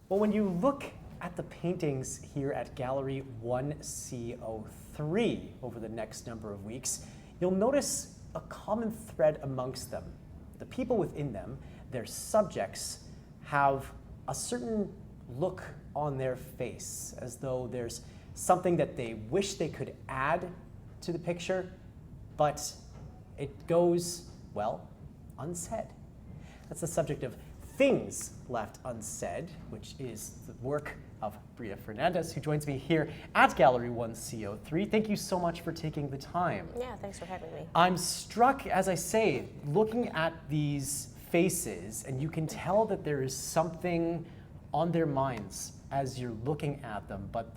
Well, when you look at the paintings here at Gallery 1C03 over the next number of weeks, you'll notice a common thread amongst them. The people within them, their subjects, have a certain look on their face, as though there's something that they wish they could add to the picture, but it goes, well, unsaid. That's the subject of Things Left Unsaid, which is the work of Bria Fernandes, who joins me here at Gallery 1C03. Thank you so much for taking the time. Yeah, thanks for having me. I'm struck, as I say, looking at these faces, and you can tell that there is something on their minds as you're looking at them, but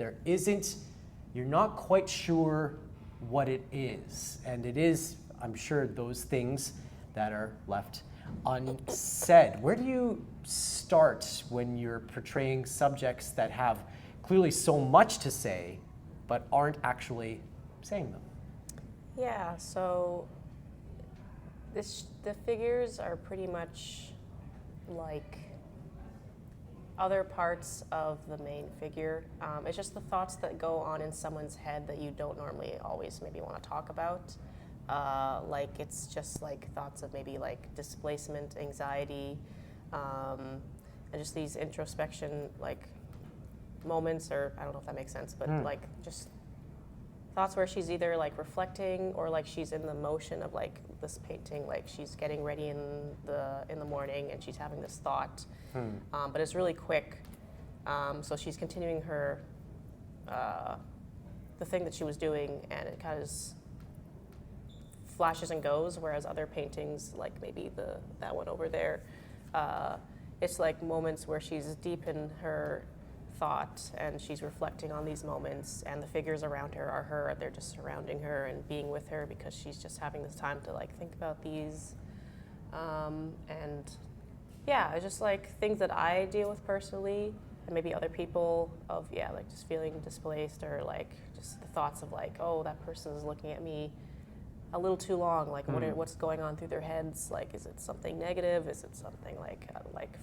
you're not quite sure what it is. And it is, I'm sure, those things that are left unsaid. Where do you start when you're portraying subjects that have clearly so much to say, but aren't actually saying them? Yeah, so the figures are pretty much like other parts of the main figure. It's just the thoughts that go on in someone's head that you don't normally always maybe want to talk about. Like it's just like thoughts of maybe like displacement, anxiety, and just these introspection like moments, or I don't know if that makes sense, but like just thoughts where she's either like reflecting or like she's in the motion of like this painting, like she's getting ready in the morning and she's having this thought, but it's really quick. So she's continuing her the thing that she was doing, and it kind of flashes and goes, whereas other paintings, like maybe that one over there, it's like moments where she's deep in her thought and she's reflecting on these moments, and the figures around her are her. They're just surrounding her and being with her because she's just having this time to like think about these. And yeah, it's just like things that I deal with personally, and maybe other people of, like just feeling displaced, or like just the thoughts of like, oh, that person is looking at me a little too long, like what's going on through their heads, like is it something negative, is it something like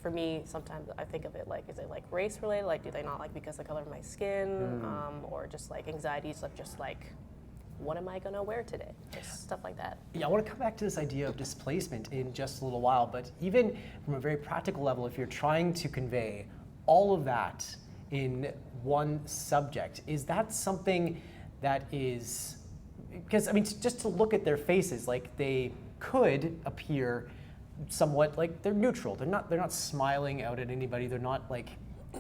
for me sometimes I think of it like, is it like race related, like do they not like because of the color of my skin, or just like anxieties of just like what am I gonna wear today, just stuff like that. Yeah, I want to come back to this idea of displacement in just a little while, but even from a very practical level, if you're trying to convey all of that in one subject, is that something that is, because I mean, just to look at their faces, like they could appear somewhat like they're neutral. They're not smiling out at anybody. They're not like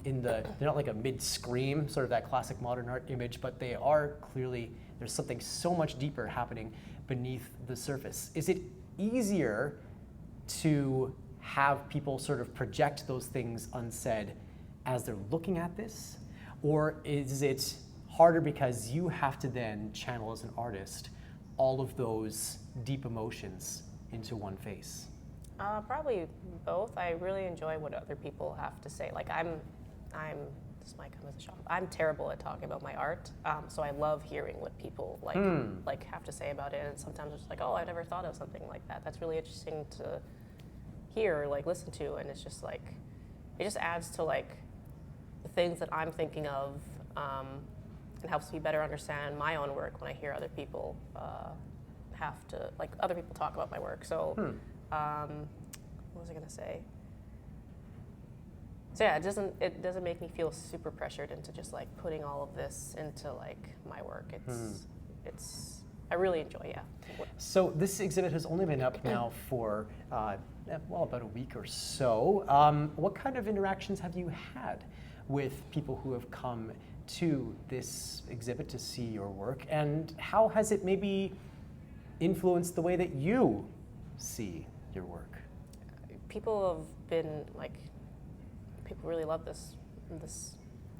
they're not like a mid-scream, sort of that classic modern art image, but they are clearly, there's something so much deeper happening beneath the surface. Is it easier to have people sort of project those things unsaid as they're looking at this? Or is it harder because you have to then channel as an artist all of those deep emotions into one face? Probably both. I really enjoy what other people have to say. Like this might come as a shock. I'm terrible at talking about my art, so I love hearing what people like have to say about it. And sometimes it's like, oh, I never thought of something like that. That's really interesting to hear, like listen to, and it's just like it just adds to like the things that I'm thinking of. It helps me better understand my own work when I hear other people other people talk about my work. So, what was I gonna say? So yeah, it doesn't make me feel super pressured into just like putting all of this into like my work. It's I really enjoy, yeah. So this exhibit has only been up now for about a week or so. What kind of interactions have you had with people who have come to this exhibit to see your work, and how has it maybe influenced the way that you see your work? People have been like, people really love this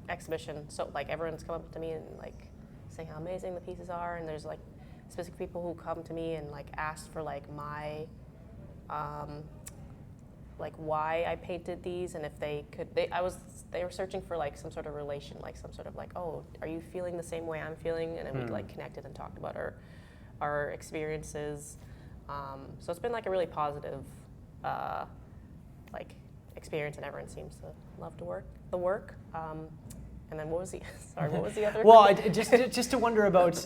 exhibition. So like everyone's come up to me and like saying how amazing the pieces are, and there's like specific people who come to me and like ask for like my like why I painted these, and if they could, they were searching for like some sort of relation, like some sort of like, oh, are you feeling the same way I'm feeling? And then we like connected and talked about our experiences. So it's been like a really positive like experience, and everyone seems to love the work. And then what was the other? Well, just to wonder about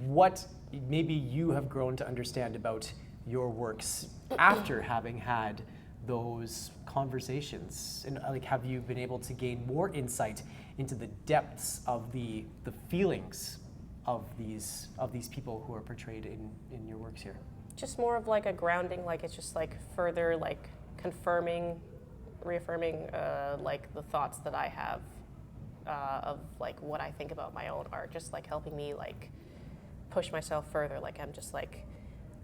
what maybe you have grown to understand about your works after having had those conversations, and like, have you been able to gain more insight into the depths of the feelings of these people who are portrayed in your works here? Just more of like a grounding, like it's just like further like reaffirming like the thoughts that I have of like what I think about my own art, just like helping me like push myself further. Like I'm just like,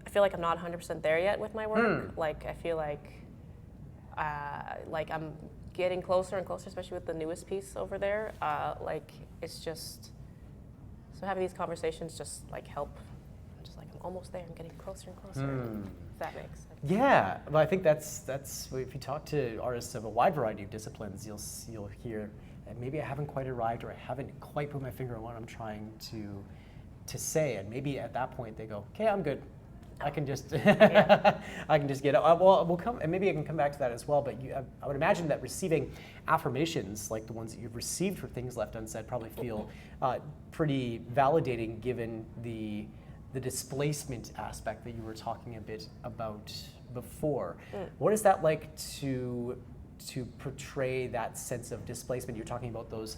I feel like I'm not 100% there yet with my work. Like I feel like I'm getting closer and closer, especially with the newest piece over there. Like it's just, so having these conversations just like help. I'm just like, I'm almost there. I'm getting closer and closer. If that makes sense. Yeah, well, I think that's if you talk to artists of a wide variety of disciplines, you'll hear, maybe I haven't quite arrived, or I haven't quite put my finger on what I'm trying to say, and maybe at that point they go, okay, I'm good. I can just I can just get it. Well, we'll come, and maybe I can come back to that as well. But I would imagine that receiving affirmations like the ones that you've received for things left unsaid probably feel pretty validating, given the displacement aspect that you were talking a bit about before. What is that like to portray that sense of displacement? You're talking about those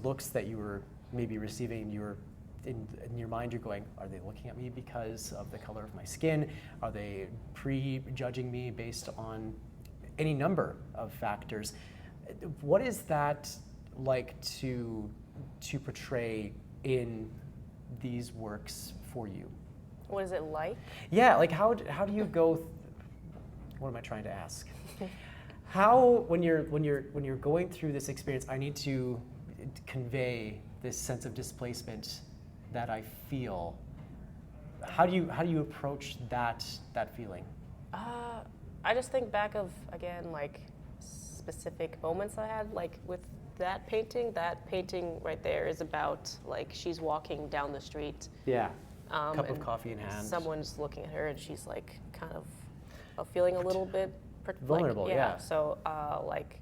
looks that you were maybe receiving. You were in your mind, you're going, are they looking at me because of the color of my skin? Are they prejudging me based on any number of factors? What is that like to portray in these works for you? What is it like? Yeah, like how do you go? What am I trying to ask? How, when you're going through this experience, I need to convey this sense of displacement that I feel. How do you approach that feeling? I just think back of, again, like specific moments I had, like with that painting right there is about like she's walking down the street. Yeah. Cup of coffee in hand. Someone's looking at her and she's like kind of feeling a little bit vulnerable. Like, yeah. So like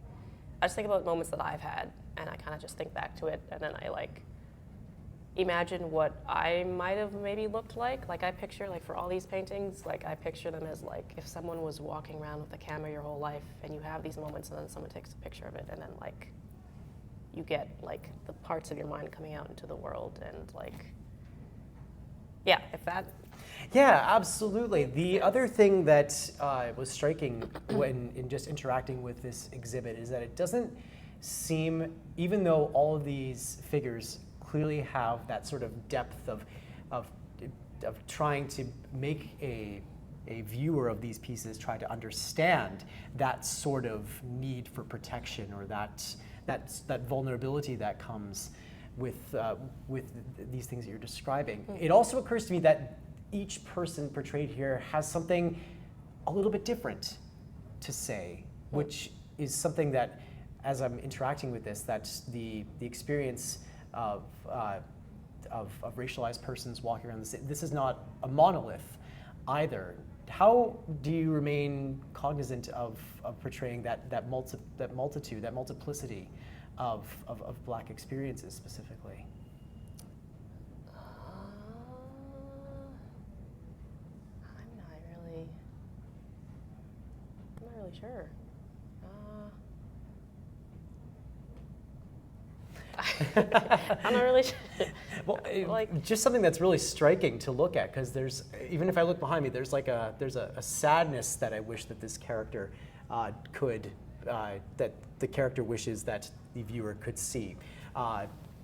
I just think about moments that I've had, and I kind of just think back to it, and then I like imagine what I might have maybe looked like. Like I picture, like for all these paintings, like I picture them as like if someone was walking around with a camera your whole life, and you have these moments, and then someone takes a picture of it, and then like you get like the parts of your mind coming out into the world, and like, yeah, if that. Yeah, absolutely. The other thing that was striking when in just interacting with this exhibit is that it doesn't seem, even though all of these figures clearly have that sort of depth of trying to make a viewer of these pieces try to understand that sort of need for protection, or that vulnerability that comes with these things that you're describing. It also occurs to me that each person portrayed here has something a little bit different to say, which is something that, as I'm interacting with this, that the experience of racialized persons walking around the city, this is not a monolith either. How do you remain cognizant of portraying that multiplicity of Black experiences specifically? I'm not really sure. I'm not really sure. Well, just something that's really striking to look at, because there's, even if I look behind me, there's a sadness that I wish that this character that the character wishes that the viewer could see.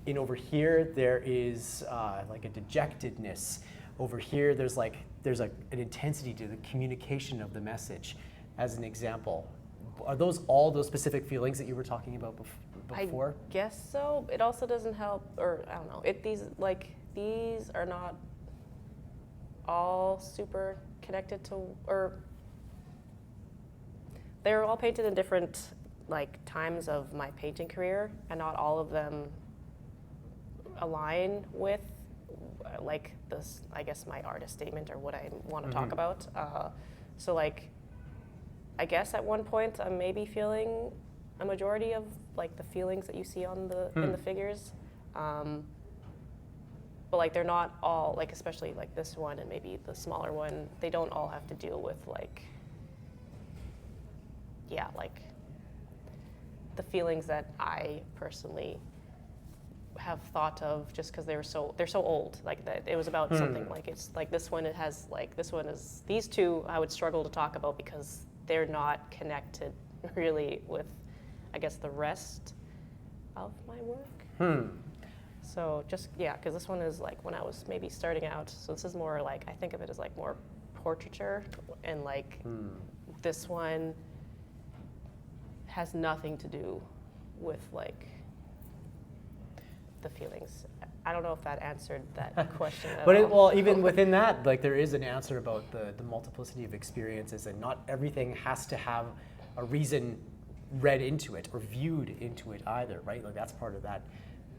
In over here, there is like a dejectedness. Over here, there's an intensity to the communication of the message, as an example. Are those all those specific feelings that you were talking about before? I guess so. It also doesn't help, or I don't know. These are not all super connected to, or they're all painted in different like times of my painting career, and not all of them align with like this, I guess, my artist statement or what I want to talk about. So like I guess at one point I'm maybe feeling a majority of like the feelings that you see on the in the figures, but like they're not all like, especially like this one and maybe the smaller one, they don't all have to deal with like, yeah, like the feelings that I personally have thought of just because they're so old, like that it was about something like, it's like this one, it has like, this one is, these two I would struggle to talk about because they're not connected really with, I guess, the rest of my work. So just, yeah, because this one is like when I was maybe starting out, so this is more like, I think of it as like more portraiture, and like this one has nothing to do with like the feelings. I don't know if that answered that question at But all. well, even within that, like there is an answer about the multiplicity of experiences, and not everything has to have a reason read into it or viewed into it either, right? Like that's part of that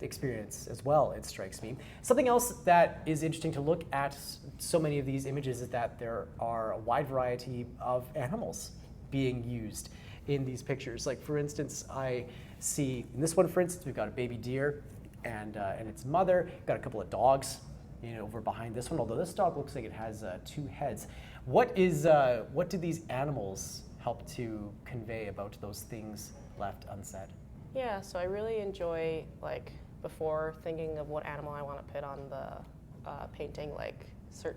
experience as well, it strikes me. Something else that is interesting to look at so many of these images is that there are a wide variety of animals being used in these pictures. Like for instance, I see in this one, for instance, we've got a baby deer and its mother. Got a couple of dogs, over behind this one. Although this dog looks like it has 2 heads. What do these animals help to convey about those things left unsaid? Yeah, so I really enjoy, like, before thinking of what animal I want to put on the painting, like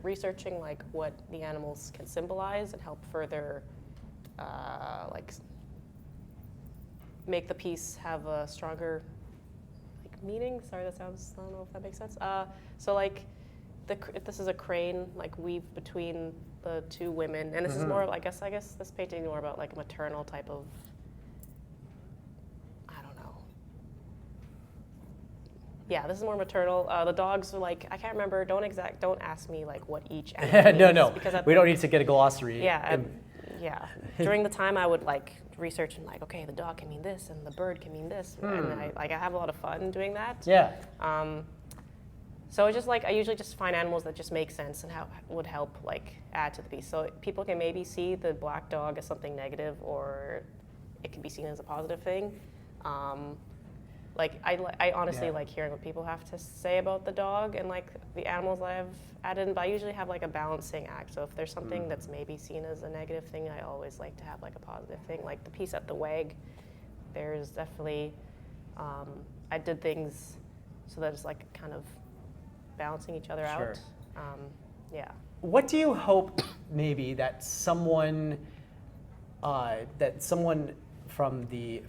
researching like what the animals can symbolize and help further like make the piece have a stronger like meaning. Sorry, that sounds, I don't know if that makes sense. So like this is a crane like weave between the 2 women, and this is more, I guess this painting is more about like a maternal type of, yeah, this is more maternal. The dogs are like, I can't remember. Don't ask me like what each animal means. No. Because we don't need to get a glossary. Yeah, yeah. During the time, I would like research and like, okay, the dog can mean this, and the bird can mean this, and I have a lot of fun doing that. Yeah. So it's just like I usually just find animals that just make sense and would help like add to the piece. So people can maybe see the black dog as something negative, or it can be seen as a positive thing. Like I honestly like hearing what people have to say about the dog and like the animals I've added in, but I usually have like a balancing act. So if there's something that's maybe seen as a negative thing, I always like to have like a positive thing. Like the piece at the WAG, there's definitely, I did things so that it's like kind of balancing each other out. Yeah. What do you hope maybe that someone from the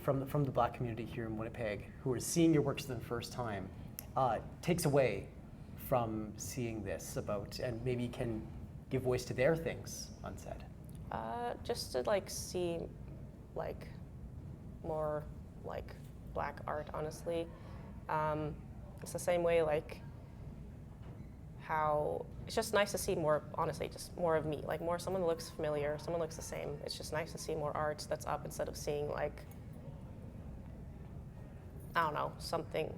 Black community here in Winnipeg who are seeing your works for the first time takes away from seeing this about, and maybe can give voice to their things unsaid? Just to like see like more like Black art, honestly. It's the same way like how it's just nice to see more, honestly, just more of me, like more someone that looks familiar, someone looks the same. It's just nice to see more art that's up instead of seeing like, I don't know, something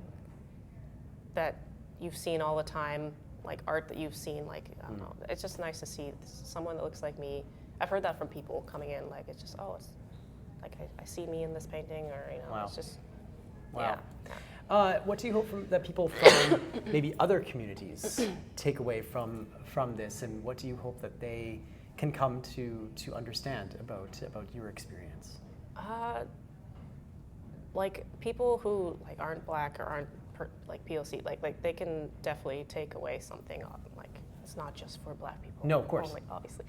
that you've seen all the time, like art that you've seen, like, I don't know. It's just nice to see someone that looks like me. I've heard that from people coming in, like, it's just, oh, it's like I see me in this painting, or, Wow. It's just, Wow. yeah. What do you hope that people from maybe other communities take away from this, and what do you hope that they can come to understand about your experience? Like people who like aren't Black or aren't like POC, like they can definitely take away something. Like it's not just for Black people. No, of course. Only, obviously.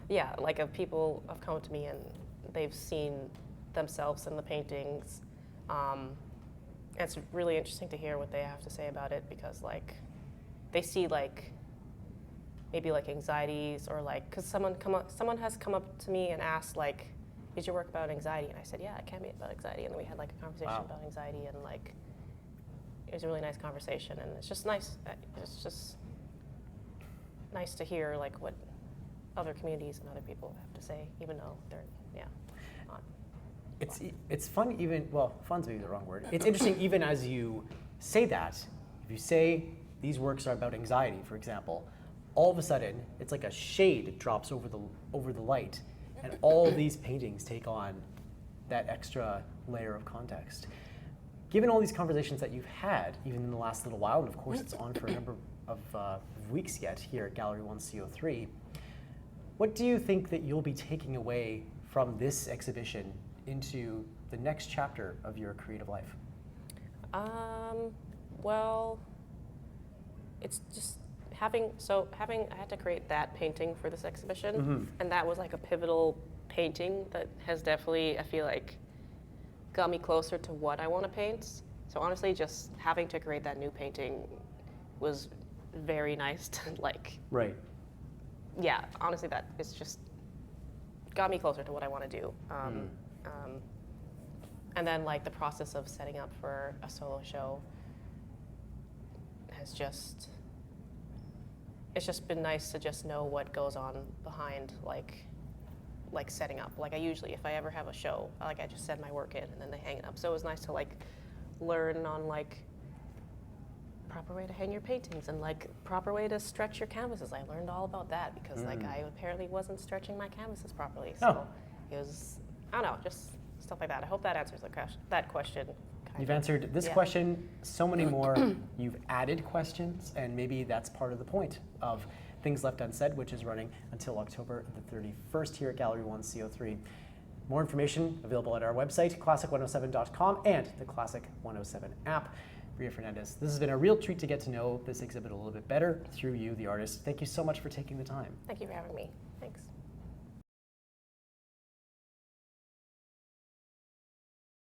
Yeah, like if people have come to me and they've seen themselves in the paintings. It's really interesting to hear what they have to say about it, because like they see like maybe like anxieties, or like because someone has come up to me and asked like, is your work about anxiety? And I said, yeah, it can be about anxiety. And then we had like a conversation about anxiety, and like it was a really nice conversation, and it's just nice. It's just nice to hear like what other communities and other people have to say, even though they're not. It's fun, even, well, fun's maybe the wrong word. It's interesting even as you say that. If you say these works are about anxiety, for example, all of a sudden it's like a shade drops over the light, And all these paintings take on that extra layer of context. Given all these conversations that you've had, even in the last little while, and of course it's on for a number of weeks yet here at Gallery 1 CO3, what do you think that you'll be taking away from this exhibition into the next chapter of your creative life? Well, it's just I had to create that painting for this exhibition, and that was like a pivotal painting that has definitely, I feel like, got me closer to what I want to paint. So honestly, just having to create that new painting was very nice to like. Right. Yeah, honestly, that it's just got me closer to what I want to do. And then like the process of setting up for a solo show has just, it's just been nice to just know what goes on behind like setting up. Like I usually, if I ever have a show, like I just send my work in and then they hang it up. So it was nice to like learn on like proper way to hang your paintings and like proper way to stretch your canvases. I learned all about that because like I apparently wasn't stretching my canvases properly. So it was, I don't know, just stuff like that. I hope that answers that question. You've answered this question, so many more. You've added questions, and maybe that's part of the point of Things Left Unsaid, which is running until October the 31st here at Gallery 1 CO3. More information available at our website, classic107.com, and the Classic 107 app. Bria Fernandes, this has been a real treat to get to know this exhibit a little bit better through you, the artist. Thank you so much for taking the time. Thank you for having me. Thanks.